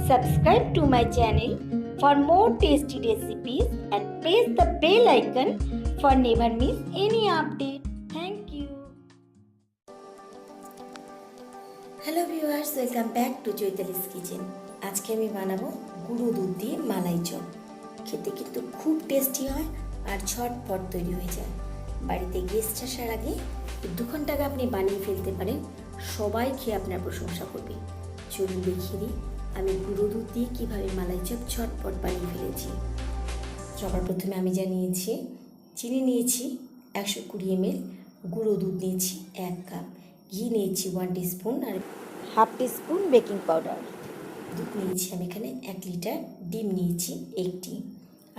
Subscribe to my channel for more tasty recipes and press the bell icon for never miss any update. Thank you. Hello viewers, welcome back to Chaitali's kitchen. আজকে আমি বানাবো গুঁড়ো দুধ দিয়ে মালাই chop. খেতে কিন্তু খুব টেস্টি হয় আর ঝটপট তৈরি হয়ে যায়। বাড়িতে গেস্ট আসার আগে 2 ঘন্টা আগে আপনি বানিয়ে ফেলতে পারেন, সবাই খেয়ে আপনার প্রশংসা করবে। চলুন দেখিয়ে দিই আমি গুঁড়ো দুধ দিয়ে কীভাবে মালাই চপ ঝটপট বানিয়ে ফেলেছি। সবার প্রথমে আমি যা নিয়েছি, চিনি নিয়েছি 120 ml, গুঁড়ো দুধ নিয়েছি 1 কাপ, ঘি নিয়েছি 1 টিস্পুন আর হাফ টিস্পুন বেকিং পাউডার। দুধ নিয়েছি আমি এখানে 1 লিটার, ডিম নিয়েছি 1টি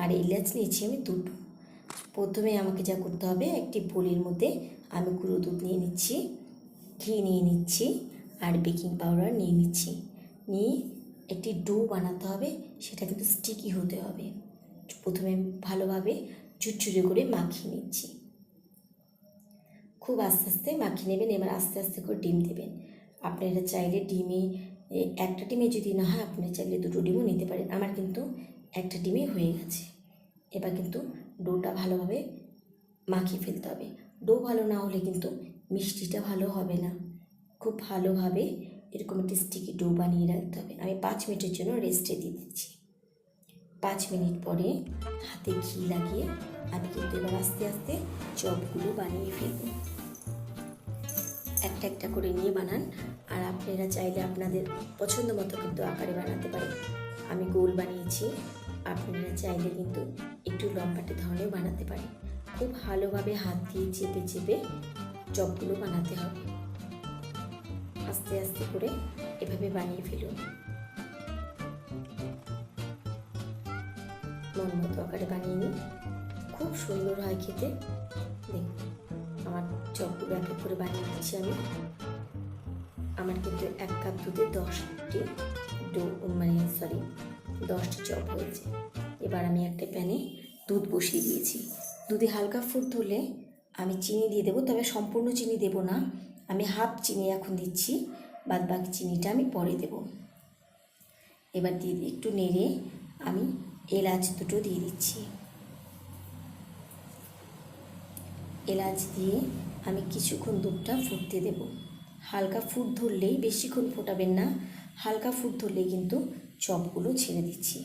আর এলাচ নিয়েছি আমি 2টো। প্রথমে আমাকে যা করতে হবে, একটি বোলের মধ্যে আমি গুঁড়ো দুধ নিয়ে নিচ্ছি, ঘি নিয়ে নিচ্ছি আর বেকিং পাউডার নিয়ে নিচ্ছি। নিয়ে একটি ডো বানাতে হবে, সেটা কিন্তু স্টিকি হতে হবে। প্রথমে ভালোভাবে ঝুরঝুরে করে মাখিয়ে নিচ্ছি। খুব আস্তে আস্তে মাখিয়ে নেবেন। এবার আস্তে আস্তে করে ডিম দেবেন। আপনারা চাইলে একটা ডিমে যদি না হয়, আপনারা চাইলে 2টো ডিমও নিতে পারেন। আমার কিন্তু একটা ডিমে হয়ে গেছে। এবার কিন্তু ডোটা ভালোভাবে মাখিয়ে ফেলতে হবে। ডো ভালো না হলে কিন্তু মিষ্টিটা ভালো হবে না। খুব ভালোভাবে এরকম একটি স্টিকি ডো বানিয়ে রাখতে হবে। আমি 5 মিনিটের জন্য রেস্টে দিয়ে দিচ্ছি। 5 মিনিট পরে হাতে ঘি লাগিয়ে আমি কিন্তু এবার আস্তে আস্তে চপগুলো বানিয়ে ফেলব। একটা একটা করে নিয়ে বানান, আর আপনারা চাইলে আপনাদের পছন্দ মতো কিন্তু আকারে বানাতে পারেন। আমি গোল বানিয়েছি, আপনারা চাইলে কিন্তু একটু লম্বাটে ধরনের বানাতে পারেন। খুব ভালোভাবে হাত দিয়ে চেপে চেপে চপগুলো বানাতে হবে। আস্তে আস্তে করে এভাবে বানিয়ে ফেলুন। মন মতো আকারে বানিয়ে নিন, খুব সুন্দর হয় খেতে। দেখুন আমার চপগুলো এক এক করে বানিয়ে নিচ্ছি আমি। আমার কিন্তু 1 কাপ দুধে 10টি চপ হয়েছে। এবার আমি একটা প্যানে দুধ বসিয়ে দিয়েছি। দুধে হালকা ফুট ধরলে আমি চিনি দিয়ে দেবো, তবে সম্পূর্ণ চিনি দেব না। আমি হাফ চিনি এখন দিচ্ছি, বাদ বাকি চিনিটা আমি পরে দেব। এবার দিয়ে একটু নেড়ে আমি এলাচ 2টো দিয়ে দিচ্ছি। এলাচ দিয়ে আমি কিছুক্ষণ দুধটা ফুটতে দেব। হালকা ফুট ধরলেই, বেশিক্ষণ ফোটাবেন না, হালকা ফুট ধরলেই কিন্তু চপগুলো ছেড়ে দিচ্ছি।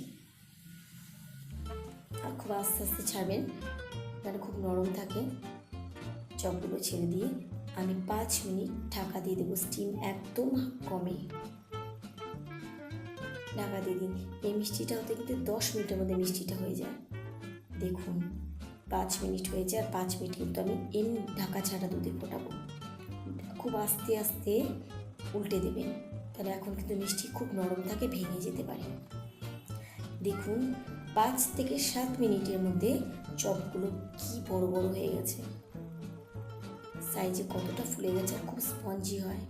আর খুব আস্তে আস্তে ছাড়বেন, যেন খুব নরম থাকে। চপগুলো ছেড়ে দিয়ে আমি 5 মিনিট ঢাকা দিয়ে দেবো। স্টিম একদম কমে ঢাকা দিয়ে দিন। এই মিষ্টিটা হতে কিন্তু 10 মিনিটের মধ্যে মিষ্টিটা হয়ে যায়। দেখুন 5 মিনিট হয়েছে, আর 5 মিনিট কিন্তু আমি ঢাকা ছাড়া দুধে ফোটাবো। খুব আস্তে আস্তে উল্টে দেবেন, তাহলে এখন কিন্তু মিষ্টি খুব নরম থাকে, ভেঙে যেতে পারে। দেখুন 5 থেকে 7 মিনিটের মধ্যে চপগুলো কি বড় বড় হয়ে গেছে, সাইজে কতটা ফুলে গেছে, আর খুব স্পঞ্জি হয়,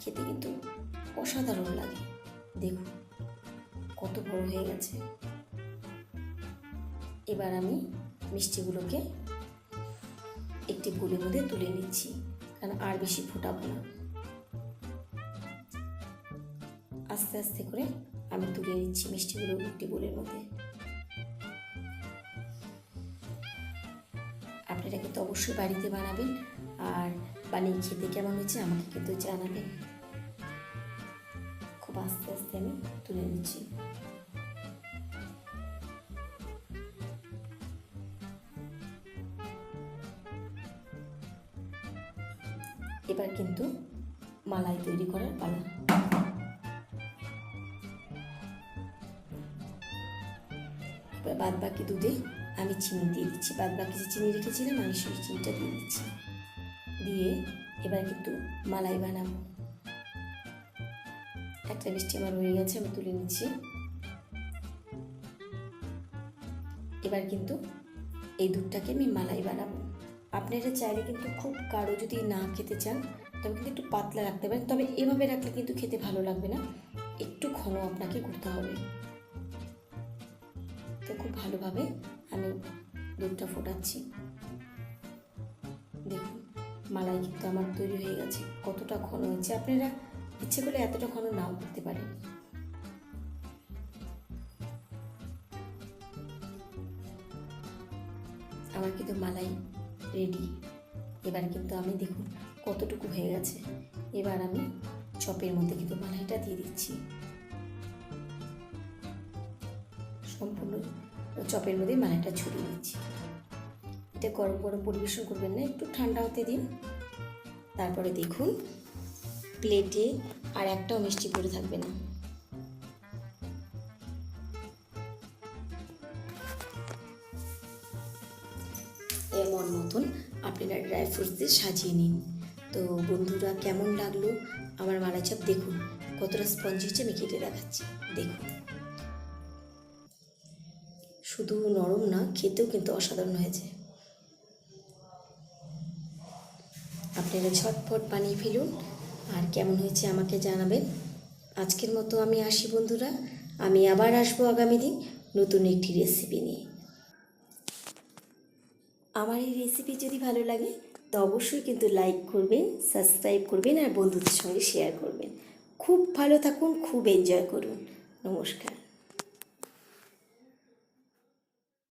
খেতে কিন্তু অসাধারণ লাগে। দেখুন কত বড় হয়ে গেছে। এবার আমি মিষ্টিগুলোকে একটি বোলের মধ্যে তুলে নিচ্ছি, কারণ আর বেশি ফোটাবো না। আস্তে আস্তে করে আমি তুলে নিচ্ছি মিষ্টিগুলো একটি বোলের মধ্যে। আপনারা কিন্তু অবশ্যই বাড়িতে বানাবেন, আর বানিয়ে খেতে কেমন হয়েছে আমাকে কিন্তু জানাবেন। খুব আস্তে আস্তে আমি তুলে নিচ্ছি। এবার কিন্তু মালাই তৈরি করার পালা। এবার বাদ বাকি দুধে আমি চিনি দিয়ে দিচ্ছি। বাদ বাকি যে চিনি রেখেছিলাম আমি সেই চিনিটা দিয়ে দিচ্ছি। দিয়ে এবার কিন্তু মালাই বানাবো। একটা মিষ্টি আমার হয়ে গেছে, আমি তুলে নিচ্ছি। এবার কিন্তু এই দুধটাকে আমি মালাই বানাবো। আপনারা চাইলে কিন্তু খুব গাঢ় যদি না খেতে চান, তবে কিন্তু একটু পাতলা রাখতে পারেন, তবে এভাবে রাখলে কিন্তু খেতে ভালো লাগবে না, একটু ঘন আপনাকে করতে হবে। তো খুব ভালোভাবে আমি দুধটা ফোটাচ্ছি। দেখুন মালাই কিন্তু আমার তৈরি হয়ে গেছে। কতটা ঘন হয়েছে, আপনারা ইচ্ছে করলে এতটা ঘন নাও করতে পারেন। আমার কিন্তু মালাই রেডি। এবার কিন্তু আমি দেখুন কতটুকু হয়ে গেছে। এবার আমি চপের মধ্যে কিন্তু মালাইটা দিয়ে দিচ্ছি। সম্পূর্ণ চপের মধ্যে মালাইটা ছড়িয়ে দিচ্ছি। এটা গরম গরম পরিবেশন করবেন না, একটু ঠান্ডা হতে দিন। তারপরে দেখুন প্লেটে আর একটাও মিষ্টি পড়ে থাকবে না। এমন মতন আপনারা ড্রাই ফ্রুটস দিয়ে সাজিয়ে নিন। তো বন্ধুরা, কেমন লাগলো আমার মালাই চপ? দেখুন কতটা স্পঞ্জি হচ্ছে, আমি কেটে দেখাচ্ছি। দেখুন শুধু নরম না, খেতেও কিন্তু অসাধারণ হয়েছে। আপনারা ঝটপট বানিয়ে ফেলুন, আর কেমন হয়েছে আমাকে জানাবেন। আজকের মতো আমি আসি বন্ধুরা, আমি আবার আসবো আগামী দিন নতুন একটি রেসিপি নিয়ে। আমার এই রেসিপি যদি ভালো লাগে তো অবশ্যই কিন্তু লাইক করবেন, সাবস্ক্রাইব করবেন আর বন্ধুদের সঙ্গে শেয়ার করবেন। খুব ভালো থাকুন, খুব এনজয় করুন। নমস্কার।